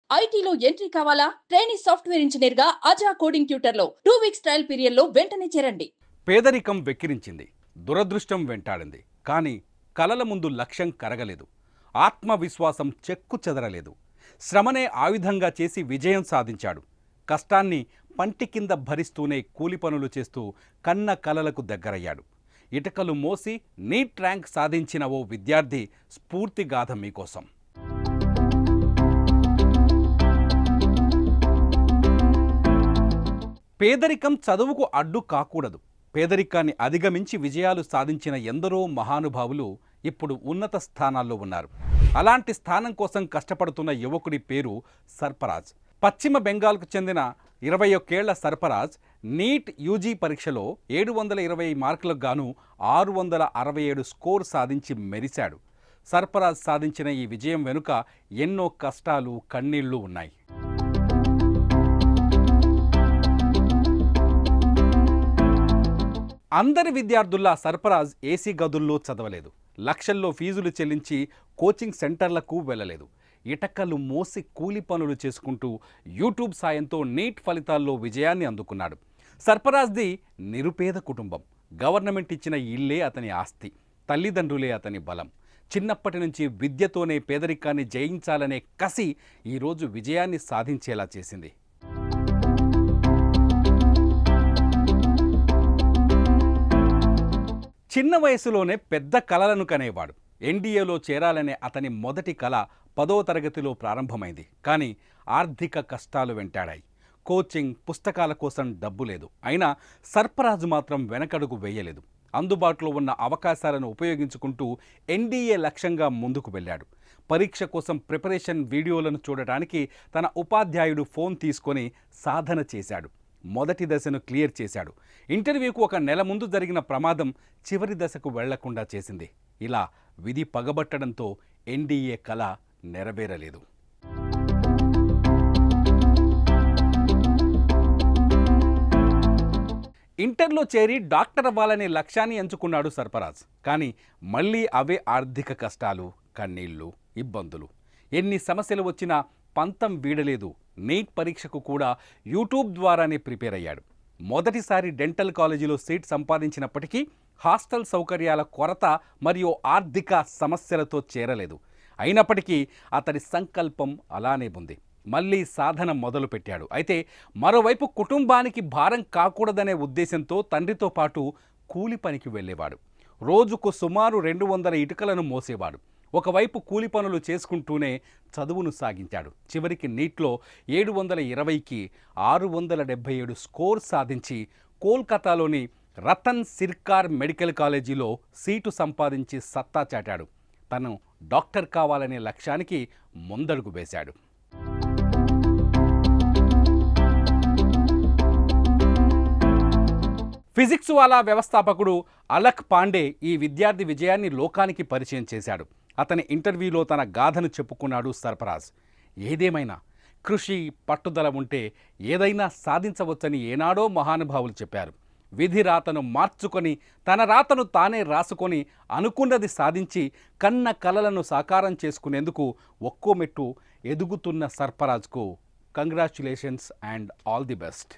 ఐటీలో ఎంట్రీ కావాలా? Training software engineer గా అజా కోడింగ్ ట్యూటర్ లో 2 వీక్స్ ట్రయల్ పీరియడ్ లో వెంటనే చేరండి. పేదరికం వెక్కిరించింది, దురదృష్టం వెంటాడింది. కానీ కలల ముందు లక్ష్యం కరగలేదు, ఆత్మవిశ్వాసం చెక్కు చెదరలేదు. శ్రమనే ఆయుధంగా చేసి విజయం సాధించాడు. కష్టాన్ని పంటి కింద భరిస్తూనే కూలి పనులు చేస్తూ కన్న కలలకు దగ్గరయ్యాడు. ఇటకలు మోసి నీట్ ర్యాంక్ సాధించిన ఓ విద్యార్థి స్ఫూర్తిగాథ మీకోసం. పేదరికం చదువుకు అడ్డు కాకూడదు. పేదరికాన్ని అధిగమించి విజయాలు సాధించిన ఎందరో మహానుభావులు ఇప్పుడు ఉన్నత స్థానాల్లో ఉన్నారు. అలాంటి స్థానం కోసం కష్టపడుతున్న యువకుడి పేరు సర్ఫరాజ్. పశ్చిమ బెంగాల్కు చెందిన 21 ఏళ్ల సర్ఫరాజ్ నీట్ యూజీ పరీక్షలో 720 మార్కులకు గాను 667 స్కోర్ సాధించి మెరిశాడు. సర్ఫరాజ్ సాధించిన ఈ విజయం వెనుక ఎన్నో కష్టాలు, కన్నీళ్లు ఉన్నాయి. అందరి విద్యార్థుల్లా సర్ఫరాజ్ ఏసీ గదుల్లో చదవలేదు. లక్షల్లో ఫీజులు చెల్లించి కోచింగ్ సెంటర్లకు వెళ్ళలేదు. ఇటకలు మోసి కూలి పనులు చేసుకుంటూ యూట్యూబ్ సాయంతో నీట్ ఫలితాల్లో విజయాన్ని అందుకున్నాడు. సర్ఫరాజ్ది నిరుపేద కుటుంబం. గవర్నమెంట్ ఇచ్చిన ఇల్లే అతని ఆస్తి, తల్లిదండ్రులే అతని బలం. చిన్నప్పటి నుంచి విద్యతోనే పేదరికాన్ని జయించాలనే కసి ఈరోజు విజయాన్ని సాధించేలా చేసింది. చిన్న వయసులోనే పెద్ద కలలను కనేవాడు. ఎన్డీఏలో చేరాలనే అతని మొదటి కల 10వ తరగతిలో ప్రారంభమైంది. కానీ ఆర్థిక కష్టాలు వెంటాడాయి. కోచింగ్, పుస్తకాల కోసం డబ్బు లేదు. అయినా సర్ఫరాజ్ మాత్రం వెనకడుగు వేయలేదు. అందుబాటులో ఉన్న అవకాశాలను ఉపయోగించుకుంటూ ఎన్డీఏ లక్ష్యంగా ముందుకు వెళ్ళాడు. పరీక్ష కోసం ప్రిపరేషన్ వీడియోలను చూడటానికి తన ఉపాధ్యాయుడు ఫోన్ తీసుకొని సాధన చేశాడు. మొదటి దశను క్లియర్ చేశాడు. ఇంటర్వ్యూకు 1 నెల ముందు జరిగిన ప్రమాదం చివరి దశకు వెళ్లకుండా చేసింది. ఇలా విధి పగబట్టడంతో ఎన్డీఏ కల నెరవేరలేదు. ఇంటర్లో చేరి డాక్టర్ అవ్వాలనే లక్ష్యాన్ని ఎంచుకున్నాడు సర్ఫరాజ్. కానీ మళ్ళీ అవే ఆర్థిక కష్టాలు, కన్నీళ్లు, ఇబ్బందులు. ఎన్ని సమస్యలు వచ్చినా పంతం వీడలేదు. నీట్ పరీక్షకు కూడా యూట్యూబ్ ద్వారానే ప్రిపేర్ అయ్యాడు. మొదటిసారి డెంటల్ కాలేజీలో సీట్ సంపాదించినప్పటికీ హాస్టల్ సౌకర్యాల కొరత మరియు ఆర్థిక సమస్యలతో చేరలేదు. అయినప్పటికీ అతడి సంకల్పం అలానే ఉంది. మళ్ళీ సాధన మొదలుపెట్టాడు. అయితే మరోవైపు కుటుంబానికి భారం కాకూడదనే ఉద్దేశంతో తండ్రితో పాటు కూలి పనికి వెళ్ళేవాడు. రోజుకు సుమారు 200 ఇటుకలను మోసేవాడు. ఒకవైపు కూలి పనులు చేసుకుంటూనే చదువును సాగించాడు. చివరికి నీట్లో 720కి 677 స్కోర్ సాధించి కోల్కతాలోని రతన్ సిర్కార్ మెడికల్ కాలేజీలో సీటు సంపాదించి సత్తా చాటాడు. తను డాక్టర్ కావాలనే లక్ష్యానికి ముందడుగు వేశాడు. ఫిజిక్స్ వాలా వ్యవస్థాపకుడు అలక్ పాండే ఈ విద్యార్థి విజయాన్ని లోకానికి పరిచయం చేశాడు. అతని ఇంటర్వ్యూలో తన గాథను చెప్పుకున్నాడు సర్ఫరాజ్. ఏదేమైనా కృషి, పట్టుదల ఉంటే ఏదైనా సాధించవచ్చని ఏనాడో మహానుభావులు చెప్పారు. విధి రాతను మార్చుకొని తన రాతను తానే రాసుకొని అనుకున్నది సాధించి కన్న కలలను సాకారం చేసుకునేందుకు ఒక్కో మెట్టు ఎదుగుతున్న సర్ఫరాజ్కు congratulations and all the best.